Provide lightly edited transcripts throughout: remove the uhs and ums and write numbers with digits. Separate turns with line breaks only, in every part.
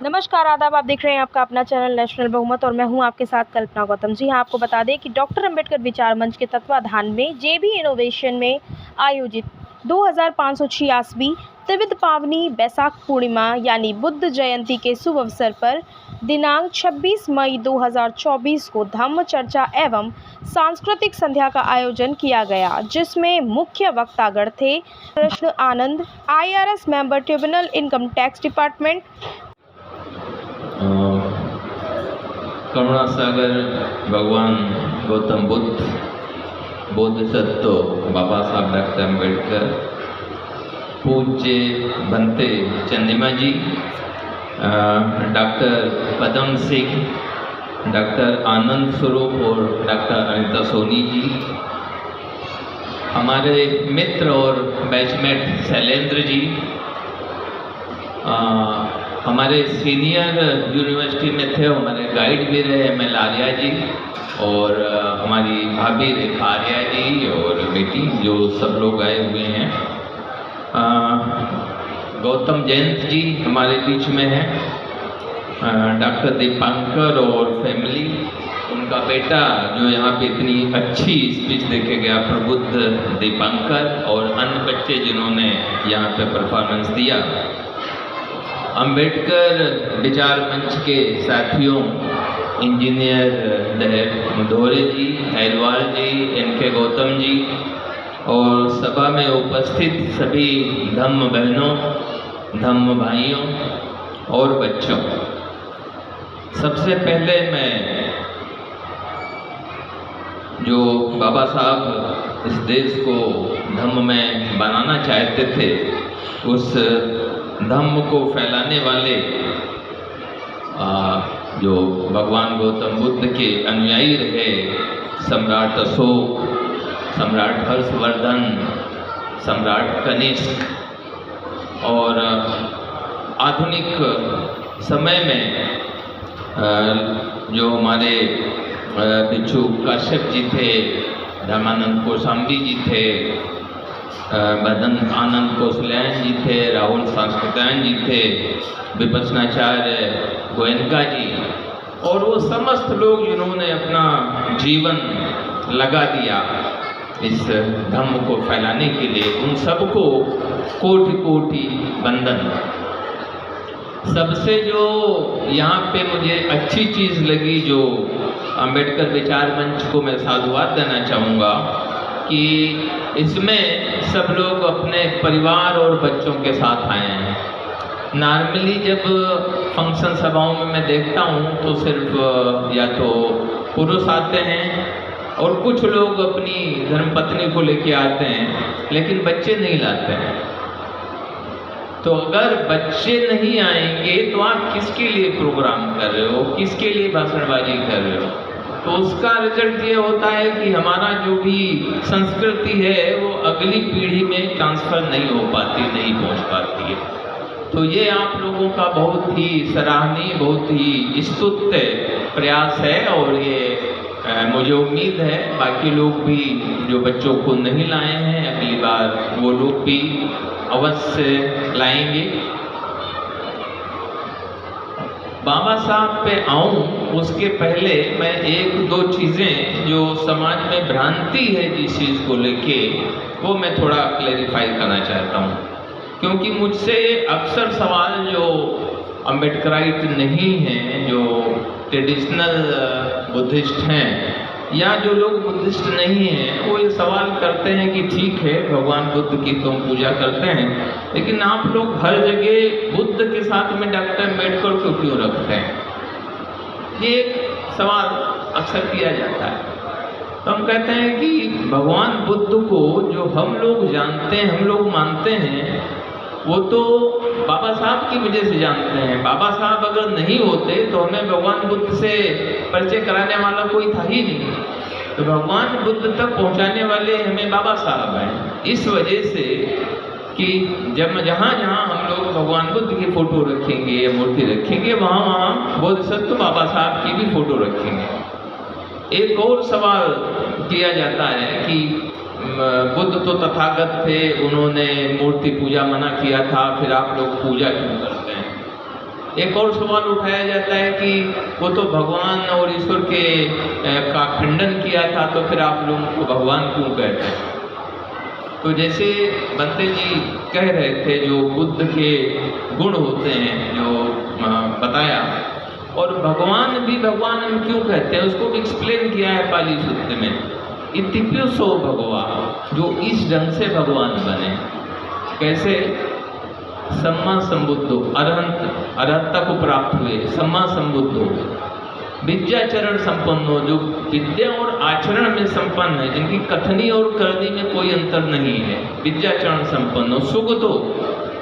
नमस्कार, आदाब। आप देख रहे हैं आपका अपना चैनल नेशनल बहुमत और मैं हूं आपके साथ कल्पना गौतम। जी हां, आपको बता दें कि डॉक्टर अंबेडकर विचार मंच के तत्वाधान में जेबी इनोवेशन में आयोजित 2586वीं त्रिविध पावनी बैसाख पूर्णिमा यानी बुद्ध जयंती के शुभ अवसर पर दिनांक 26 मई 2024 को धम्म चर्चा एवं सांस्कृतिक संध्या का आयोजन किया गया, जिसमें मुख्य वक्तागण थे Krishna Anand, IRS member, tribunal income tax department,
करुणा सागर भगवान गौतम बुद्ध, बोधिसत्व बाबा साहब डॉक्टर अम्बेडकर, पूज्य बनते चंदिमा जी, डॉक्टर पदम सिंह, डॉक्टर आनंद स्वरूप और डॉक्टर अनिता सोनी जी, हमारे मित्र और बैचमेट शैलेंद्र जी, हमारे सीनियर यूनिवर्सिटी में थे, हमारे गाइड भी रहे ML आर्या जी, और हमारी भाभी रेखा आर्या जी और बेटी, जो सब लोग आए हुए हैं। गौतम जयंत जी हमारे बीच में हैं, डॉक्टर दीपांकर और फैमिली, उनका बेटा जो यहाँ पे इतनी अच्छी स्पीच देके गया, प्रबुद्ध दीपांकर, और अन्य बच्चे जिन्होंने यहाँ पे परफॉर्मेंस दिया। अंबेडकर विचार मंच के साथियों, इंजीनियर मुधोरे जी, हैलवाल जी, NK गौतम जी, और सभा में उपस्थित सभी धम्म बहनों, धम्म भाइयों और बच्चों, सबसे पहले मैं जो बाबा साहब इस देश को धम्म में बनाना चाहते थे, उस धम्म को फैलाने वाले जो भगवान गौतम बुद्ध के अनुयायी रहे, सम्राट अशोक, सम्राट हर्षवर्धन, सम्राट कनिष्क, और आधुनिक समय में जो हमारे भिक्षु काश्यप जी थे, धर्मानंद कोशाम्बी जी थे, बदन आनंद कौशल्यायन जी थे, राहुल सांस्कृत्यायन जी थे, विपस्सनाचार्य गोयनका जी, और वो समस्त लोग जिन्होंने अपना जीवन लगा दिया इस धम्म को फैलाने के लिए, उन सबको कोटि कोटि वंदन। सबसे जो यहाँ पे मुझे अच्छी चीज़ लगी, जो अंबेडकर विचार मंच को मैं साधुवाद देना चाहूँगा कि इसमें सब लोग अपने परिवार और बच्चों के साथ आए हैं। नॉर्मली जब फंक्शन सभाओं में मैं देखता हूँ तो सिर्फ या तो पुरुष आते हैं और कुछ लोग अपनी धर्मपत्नी को लेके आते हैं, लेकिन बच्चे नहीं लाते हैं। तो अगर बच्चे नहीं आएंगे तो आप किसके लिए प्रोग्राम कर रहे हो, किसके लिए भाषणबाजी कर रहे हो? तो उसका रिजल्ट ये होता है कि हमारा जो भी संस्कृति है वो अगली पीढ़ी में ट्रांसफ़र नहीं हो पाती, नहीं पहुंच पाती है। तो ये आप लोगों का बहुत ही सराहनीय, बहुत ही स्तुत्य प्रयास है, और ये मुझे उम्मीद है बाकी लोग भी जो बच्चों को नहीं लाए हैं, अगली बार वो लोग भी अवश्य लाएंगे। बाबा साहब पे आऊँ उसके पहले मैं एक दो चीज़ें जो समाज में भ्रांति है जिस चीज़ को लेके, वो मैं थोड़ा क्लेरिफाई करना चाहता हूँ, क्योंकि मुझसे अक्सर सवाल जो अम्बेडकराइट नहीं हैं, जो ट्रेडिशनल बुद्धिस्ट हैं, या जो लोग बुद्धिस्ट नहीं हैं, वो ये सवाल करते हैं कि ठीक है भगवान बुद्ध की तुम पूजा करते हैं, लेकिन आप लोग हर जगह बुद्ध के साथ में डॉक्टर अम्बेडकर को क्यों रखते हैं? ये एक सवाल अक्सर किया जाता है। तो हम कहते हैं कि भगवान बुद्ध को जो हम लोग जानते हैं, हम लोग मानते हैं, वो तो बाबा साहब की वजह से जानते हैं। बाबा साहब अगर नहीं होते तो हमें भगवान बुद्ध से परिचय कराने वाला कोई था ही नहीं। तो भगवान बुद्ध तक पहुंचाने वाले हमें बाबा साहब हैं। इस वजह से कि जब जहाँ जहाँ हम लोग भगवान बुद्ध की फ़ोटो रखेंगे या मूर्ति रखेंगे, वहाँ वहाँ बोधिसत्व बाबा साहब की भी फ़ोटो रखेंगे। एक और सवाल किया जाता है कि बुद्ध तो तथागत थे, उन्होंने मूर्ति पूजा मना किया था, फिर आप लोग पूजा क्यों करते हैं? एक और सवाल उठाया जाता है कि वो तो भगवान और ईश्वर के का खंडन किया था, तो फिर आप लोगों को भगवान क्यों कहते हैं? तो जैसे बंते जी कह रहे थे, जो बुद्ध के गुण होते हैं जो बताया, और भगवान भी भगवान हम क्यों कहते हैं उसको भी एक्सप्लेन किया है पाली सूत्र में। इतिप्युसो भगवा, जो इस ढंग से भगवान बने। कैसे? सम्मा संबुद्धो, अरहंता को प्राप्त हुए, सम्मा संबुद्धो, विद्याचरण संपन्न हो, जो विद्या और आचरण में संपन्न है, जिनकी कथनी और करनी में कोई अंतर नहीं है, विद्याचरण संपन्न हो। सुगतो,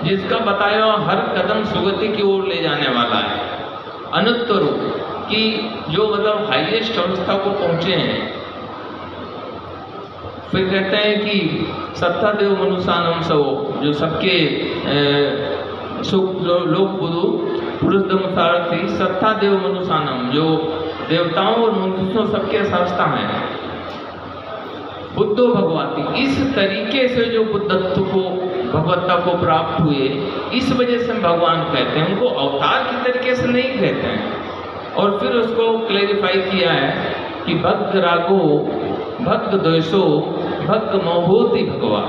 जिसका बताया हर कदम सुगति की ओर ले जाने वाला है। अनुत्तरो, कि जो मतलब हाईएस्ट अवस्था को पहुंचे हैं। फिर कहते हैं कि सत्ता देव मनुष्यानम सो, जो सबके सुख लोक बुधु पुरुष सारथी, सत्ता देव मनुष्यानम, जो देवताओं और मनुष्यों सबके संस्था हैं। बुद्धो भगवती, इस तरीके से जो बुद्धत्व को, भगवत्ता को प्राप्त हुए, इस वजह से हम भगवान कहते हैं, उनको अवतार की तरीके से नहीं कहते हैं। और फिर उसको क्लैरिफाई किया है कि भक्त रागो भक्त द्वेषो भक्त मोहोति भगवा,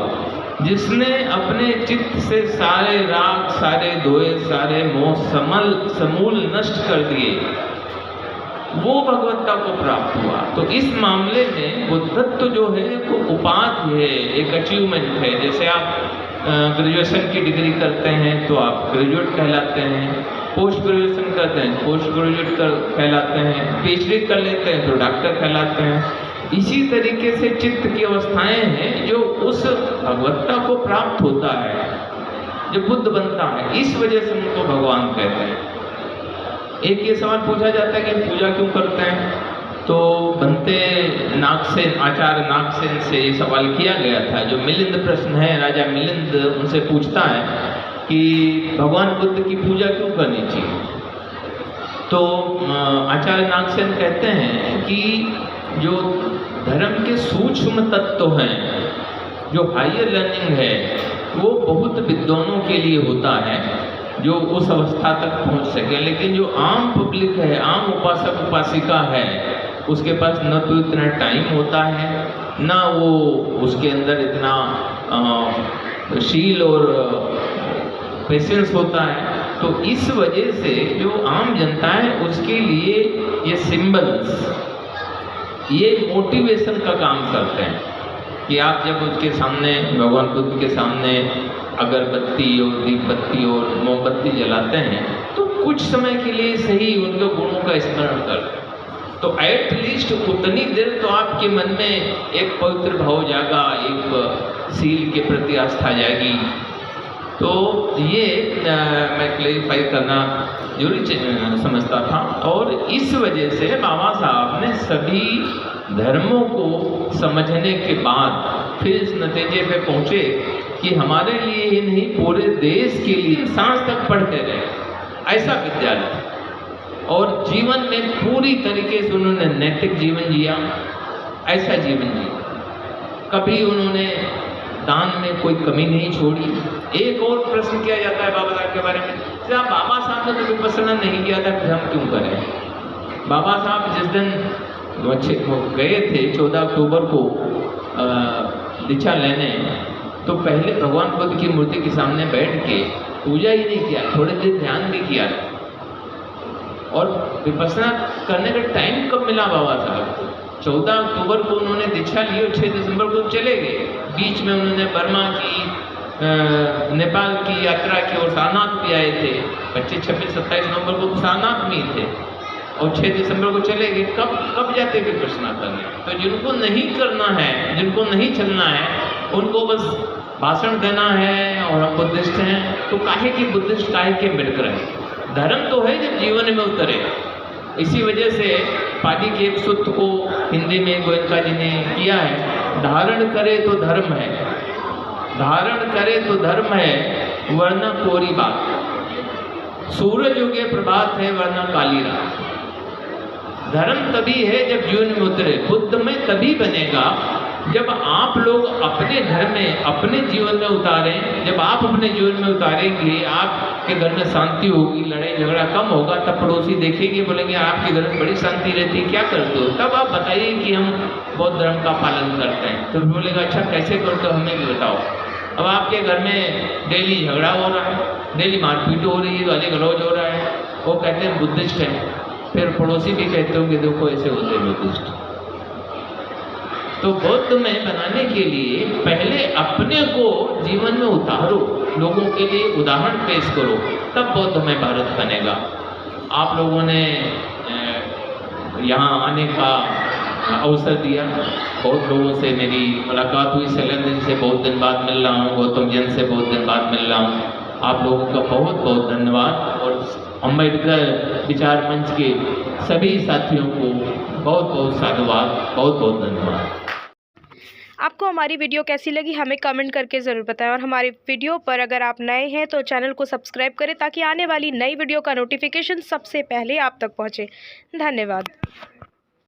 जिसने अपने चित्त से सारे राग, सारे द्वेष, सारे मोह समूल नष्ट कर दिए, वो भगवत्ता को प्राप्त हुआ। तो इस मामले में बुद्धत्व जो है वो उपाधि है, एक अचीवमेंट है। जैसे आप ग्रेजुएशन की डिग्री करते हैं तो आप ग्रेजुएट कहलाते हैं, पोस्ट ग्रेजुएशन करते हैं पोस्ट ग्रेजुएट कहलाते हैं, पीएचडी कर लेते हैं तो डॉक्टर कहलाते हैं। इसी तरीके से चित्त की अवस्थाएं हैं जो उस भगवत्ता को प्राप्त होता है, जो बुद्ध बनता है, इस वजह से उनको भगवान कहते हैं। एक ये सवाल पूछा जाता है कि पूजा क्यों करते हैं, तो बनते नागसेन, आचार्य नागसेन से ये सवाल किया गया था। जो मिलिंद प्रश्न है, राजा मिलिंद उनसे पूछता है कि भगवान बुद्ध की पूजा क्यों करनी चाहिए। तो आचार्य नागसेन कहते हैं कि जो धर्म के सूक्ष्म तत्व हैं, जो हायर लर्निंग है, वो बहुत विद्वानों के लिए होता है जो उस अवस्था तक पहुंच सके। लेकिन जो आम पब्लिक है, आम उपासक उपासिका है, उसके पास न तो इतना टाइम होता है, ना वो उसके अंदर इतना शील और पेशेंस होता है। तो इस वजह से जो आम जनता है उसके लिए ये सिंबल्स, ये मोटिवेशन का काम करते हैं कि आप जब उसके सामने, भगवान बुद्ध के सामने अगरबत्ती और दीप बत्ती और मोमबत्ती जलाते हैं तो कुछ समय के लिए सही उनके गुणों का स्मरण करते हैं। तो एट लीस्ट उतनी देर तो आपके मन में एक पवित्र भाव जागा, एक सील के प्रति आस्था जाएगी। तो ये मैं क्लैरिफाई करना जरूरी समझता था। और इस वजह से बाबा साहब ने सभी धर्मों को समझने के बाद फिर इस नतीजे पे पहुँचे कि हमारे लिए ही नहीं, पूरे देश के लिए सांस तक पढ़ते रहे, ऐसा विद्यालय। और जीवन में पूरी तरीके से उन्होंने नैतिक जीवन जिया, ऐसा जीवन जिया। कभी उन्होंने दान में कोई कमी नहीं छोड़ी। एक और प्रश्न किया जाता है बाबा साहब के बारे में, जब बाबा साहब ने तो विपश्यना नहीं किया था, फिर हम क्यों करें। बाबा साहब जिस दिन गए थे 14 अक्टूबर को दीक्षा लेने, तो पहले भगवान बुद्ध की मूर्ति के सामने बैठ के पूजा ही नहीं किया, थोड़े देर ध्यान भी किया। और विपश्यना करने का टाइम कब मिला बाबा साहब को? 14 अक्टूबर को उन्होंने दीक्षा ली और 6 दिसंबर को चले गए। बीच में उन्होंने बर्मा की, नेपाल की यात्रा की और सारनाथ भी आए थे। 25, 26, 27 नवंबर को सारनाथ में ही थे और 6 दिसंबर को चले गए। कब जाते विपश्यना करने? तो जिनको नहीं करना है, जिनको नहीं चलना है, उनको बस भाषण देना है और हम बुद्धिस्ट हैं, तो काहे की बुद्धिस्ट, काहे के अम्बेडकर हैं। धर्म तो है जब जीवन में उतरे। इसी वजह से पादी के एक सूत्र को हिंदी में गोयनका जी ने किया है, धारण करे तो धर्म है, धारण करे तो धर्म है, वरना कोरी बात। सूरज उगे प्रभात है, वरना काली रात। धर्म तभी है जब जीवन में उतरे। बुद्ध में तभी बनेगा जब आप लोग अपने घर में अपने जीवन में उतारें, जब आप अपने जीवन में उतारेंगे, आपके घर में शांति होगी, लड़ाई झगड़ा कम होगा, तब पड़ोसी देखेंगे, बोलेंगे आपके घर में बड़ी शांति रहती है, क्या करते हो? तब आप बताइए कि हम बौद्ध धर्म का पालन करते हैं। तो बोलेगा अच्छा कैसे करते हो, हमें भी बताओ। अब आपके घर में डेली झगड़ा हो रहा है, डेली मारपीट हो रही है, गाली गलौज हो रहा है, वो कहते हैं बुद्धिस्ट है, फिर पड़ोसी भी कहते होंगे देखो ऐसे होते हैं बुद्धिस्ट। तो बौद्ध में बनाने के लिए पहले अपने को जीवन में उतारो, लोगों के लिए उदाहरण पेश करो, तब बौद्ध में भारत बनेगा। आप लोगों ने यहाँ आने का अवसर दिया, बहुत लोगों से मेरी मुलाकात हुई, शैलेंद्र जी से बहुत दिन बाद मिल रहा हूँ, गौतम जैन से बहुत दिन बाद मिल रहा हूँ। आप लोगों का बहुत बहुत धन्यवाद और अम्बेडकर विचार मंच के सभी साथियों को बहुत बहुत साधुवाद, बहुत बहुत धन्यवाद।
आपको हमारी वीडियो कैसी लगी हमें कमेंट करके ज़रूर बताएं और हमारी वीडियो पर अगर आप नए हैं तो चैनल को सब्सक्राइब करें ताकि आने वाली नई वीडियो का नोटिफिकेशन सबसे पहले आप तक पहुंचे। धन्यवाद।